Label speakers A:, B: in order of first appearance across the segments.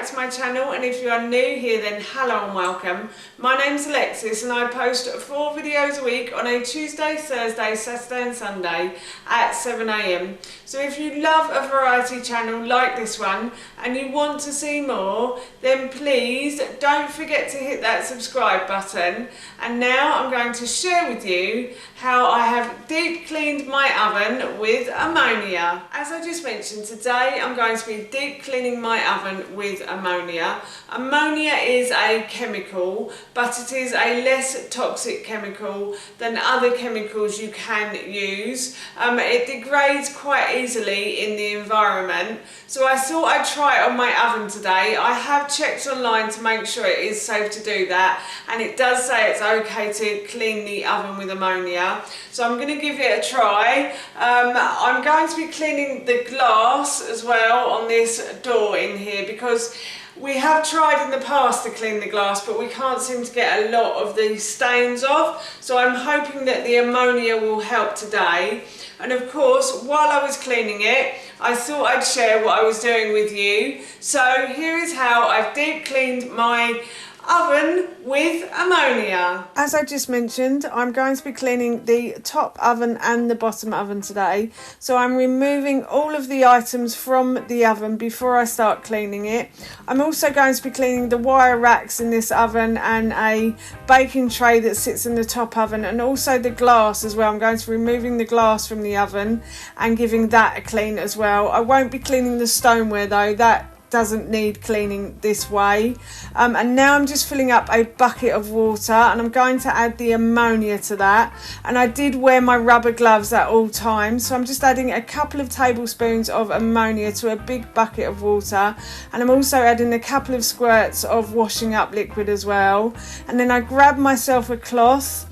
A: back to my channel, and if you are new here then hello and welcome. My name's Alexis and I post 4 videos a week on a Tuesday, Thursday, Saturday and Sunday at 7 AM. So if you love a variety channel like this one and you want to see more, then please don't forget to hit that subscribe button. And now I'm going to share with you how I have deep cleaned my oven with ammonia. As I just mentioned, today I'm going to be deep cleaning my oven with ammonia. Ammonia is a chemical, but it is a less toxic chemical than other chemicals you can use. It degrades quite easily in the environment, so I thought I'd try it on my oven today. I have checked online to make sure it is safe to do that, and it does say it's okay to clean the oven with ammonia, so I'm going to give it a try. I'm going to be cleaning the glass as well on this door in here, because we have tried in the past to clean the glass, but we can't seem to get a lot of the stains off, so I'm hoping that the ammonia will help today. And of course, while I was cleaning it, I thought I'd share what I was doing with you. So here is how I've deep cleaned my oven with ammonia. As I just mentioned, I'm going to be cleaning the top oven and the bottom oven today. So I'm removing all of the items from the oven before I start cleaning it. I'm also going to be cleaning the wire racks in this oven and a baking tray that sits in the top oven, and also the glass as well. I'm going to be removing the glass from the oven and giving that a clean as well. I won't be cleaning the stoneware though, that doesn't need cleaning this way. And now I'm just filling up a bucket of water and I'm going to add the ammonia to that. And I did wear my rubber gloves at all times, so I'm just adding a couple of tablespoons of ammonia to a big bucket of water, and I'm also adding a couple of squirts of washing up liquid as well. And then I grabbed myself a cloth,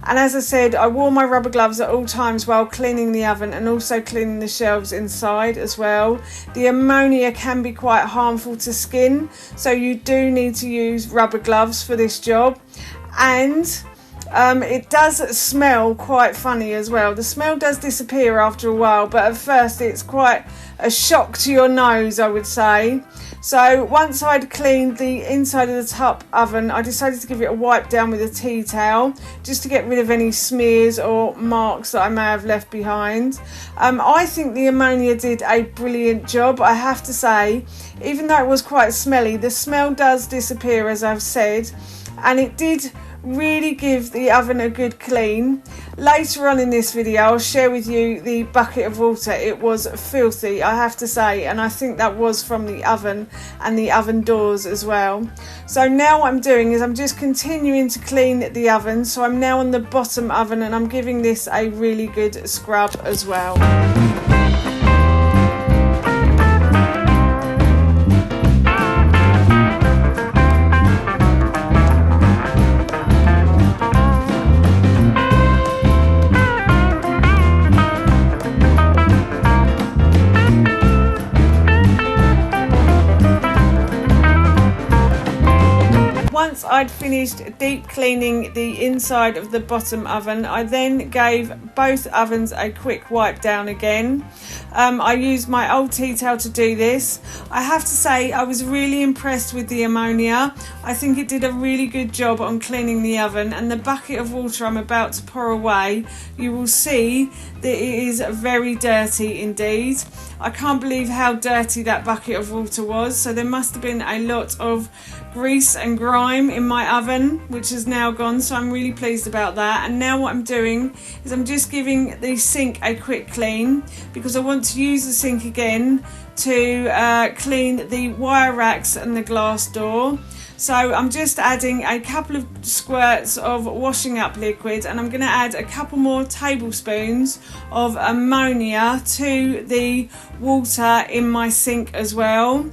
A: and as I said, I wore my rubber gloves at all times while cleaning the oven and also cleaning the shelves inside as well. The ammonia can be quite harmful to skin, so you do need to use rubber gloves for this job. And it does smell quite funny as well. The smell does disappear after a while, but at first it's quite a shock to your nose, I would say. So once I'd cleaned the inside of the top oven, I decided to give it a wipe down with a tea towel, just to get rid of any smears or marks that I may have left behind. I think the ammonia did a brilliant job, I have to say. Even though it was quite smelly, the smell does disappear, as I've said, and it did really give the oven a good clean. Later on in this video I'll share with you the bucket of water. It was filthy, I have to say, and I think that was from the oven and the oven doors as well. So now what I'm doing is I'm just continuing to clean the oven. So I'm now on the bottom oven and I'm giving this a really good scrub as well. Once I'd finished deep cleaning the inside of the bottom oven, I then gave both ovens a quick wipe down again. I used my old tea towel to do this. I have to say I was really impressed with the ammonia. I think it did a really good job on cleaning the oven, and the bucket of water I'm about to pour away, you will see that it is very dirty indeed. I can't believe how dirty that bucket of water was, so there must have been a lot of grease and grime in my oven, which has now gone, so I'm really pleased about that. And now what I'm doing is I'm just giving the sink a quick clean, because I want to use the sink again to clean the wire racks and the glass door. So I'm just adding a couple of squirts of washing up liquid, and I'm going to add a couple more tablespoons of ammonia to the water in my sink as well.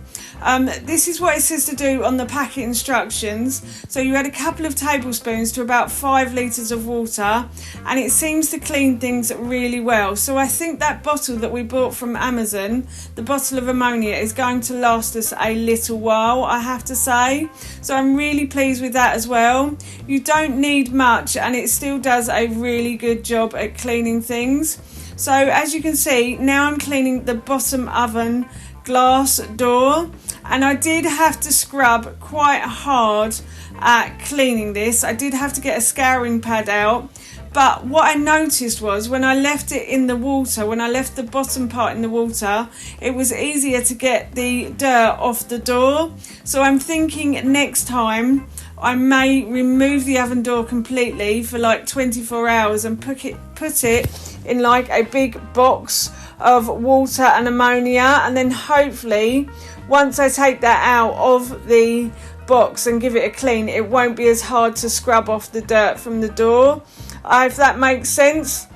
A: This is what it says to do on the packet instructions. So you add a couple of tablespoons to about 5 litres of water, and it seems to clean things really well. So I think that bottle that we bought from Amazon, the bottle of ammonia, is going to last us a little while, I have to say. So I'm really pleased with that as well. You don't need much and it still does a really good job at cleaning things. So as you can see, now I'm cleaning the bottom oven glass door, and I did have to scrub quite hard at cleaning this. I did have to get a scouring pad out, but what I noticed was when I left it in the water, when I left the bottom part in the water, it was easier to get the dirt off the door. So I'm thinking next time I may remove the oven door completely for like 24 hours and put it in like a big box of water and ammonia, and then hopefully once I take that out of the box and give it a clean, it won't be as hard to scrub off the dirt from the door. If that makes sense.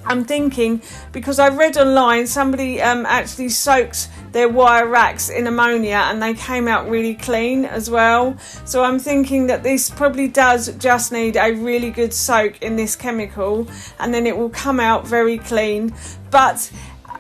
A: I'm thinking, because I read online somebody actually soaked their wire racks in ammonia and they came out really clean as well. So I'm thinking that this probably does just need a really good soak in this chemical, and then it will come out very clean. But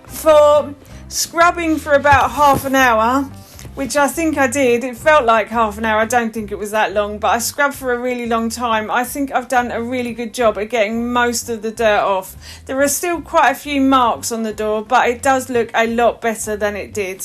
A: for scrubbing for about half an hour, which I think I did, it felt like half an hour, I don't think it was that long, but I scrubbed for a really long time. I think I've done a really good job at getting most of the dirt off. There are still quite a few marks on the door, but it does look a lot better than it did.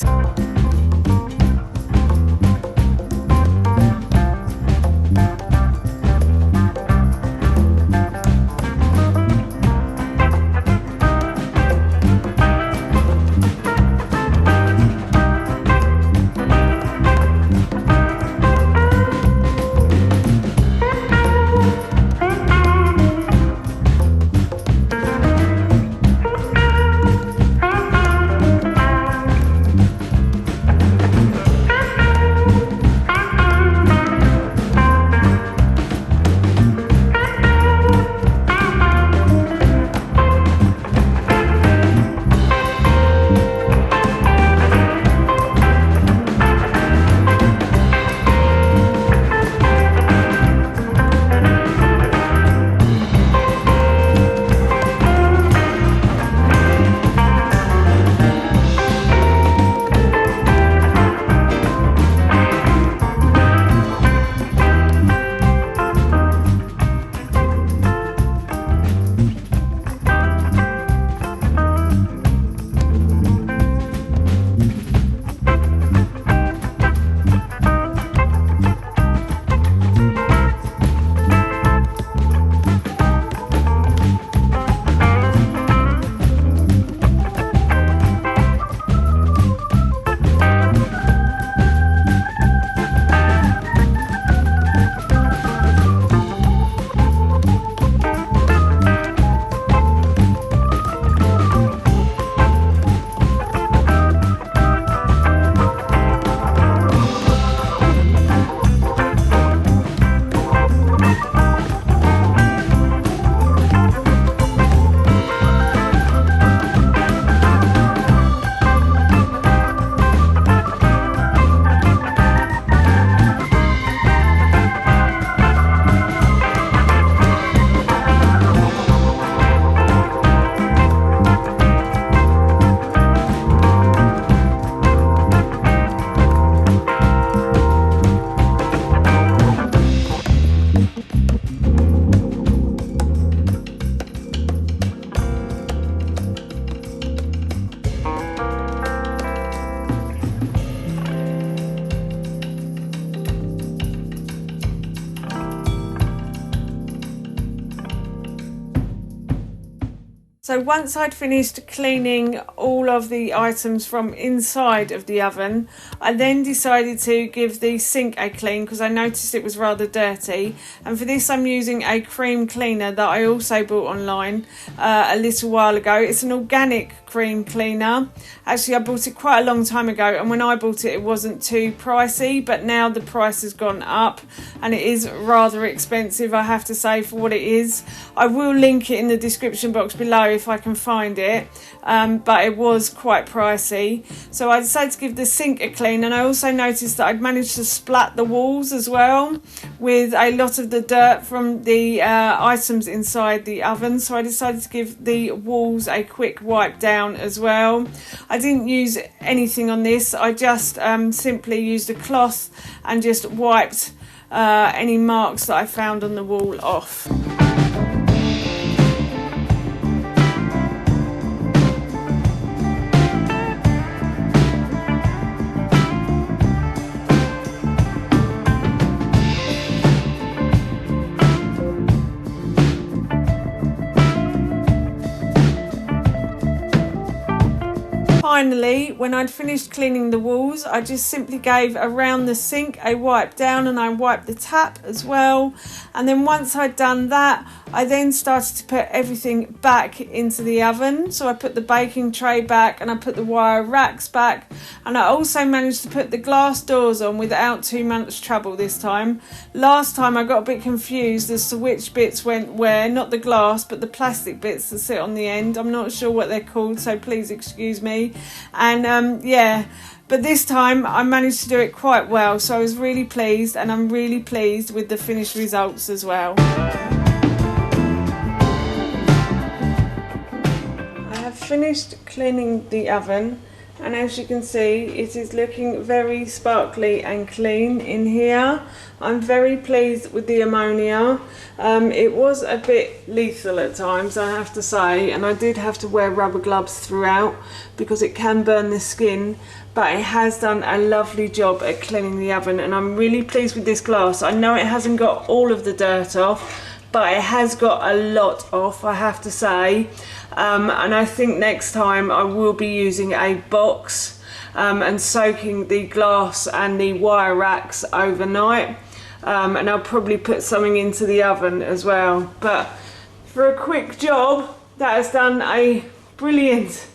A: So once I'd finished cleaning all of the items from inside of the oven, I then decided to give the sink a clean because I noticed it was rather dirty. And for this I'm using a cream cleaner that I also bought online a little while ago. It's an organic cream cleaner. Actually, I bought it quite a long time ago, and when I bought it, it wasn't too pricey, but now the price has gone up and it is rather expensive, I have to say, for what it is. I will link it in the description box below if I can find it, but it was quite pricey. So I decided to give the sink a clean, and I also noticed that I'd managed to splat the walls as well with a lot of the dirt from the items inside the oven. So I decided to give the walls a quick wipe down as well. I didn't use anything on this. I just simply used a cloth and just wiped any marks that I found on the wall off. finally, when I'd finished cleaning the walls, I just simply gave around the sink a wipe down, and I wiped the tap as well. And then once I'd done that, I then started to put everything back into the oven. So I put the baking tray back, and I put the wire racks back, and I also managed to put the glass doors on without too much trouble this time. Last time I got a bit confused as to which bits went where, not the glass but the plastic bits that sit on the end. I'm not sure what they're called, so please excuse me. And yeah, but this time I managed to do it quite well, so I was really pleased, and I'm really pleased with the finished results as well. I have finished cleaning the oven, and as you can see, it is looking very sparkly and clean in here. I'm very pleased with the ammonia. It was a bit lethal at times, I have to say, and I did have to wear rubber gloves throughout because it can burn the skin, but it has done a lovely job at cleaning the oven, and I'm really pleased with this glass. I know it hasn't got all of the dirt off, but it has got a lot off, I have to say. And I think next time I will be using a box and soaking the glass and the wire racks overnight, and I'll probably put something into the oven as well. But for a quick job, that has done a brilliant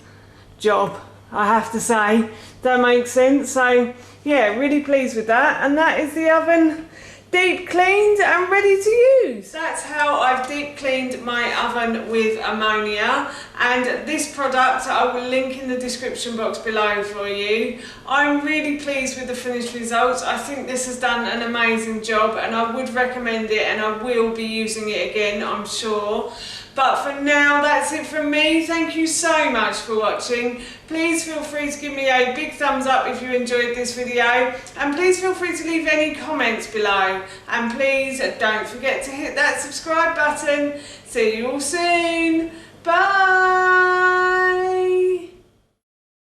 A: job, I have to say. That makes sense. So yeah, really pleased with that. And that is the oven deep cleaned and ready to use. That's how I've deep cleaned my oven with ammonia, and this product I will link in the description box below for you. I'm really pleased with the finished results. I think this has done an amazing job, and I would recommend it, and I will be using it again, I'm sure. But for now, that's it from me. Thank you so much for watching. Please feel free to give me a big thumbs up if you enjoyed this video. And please feel free to leave any comments below. And please don't forget to hit that subscribe button. See you all soon. Bye.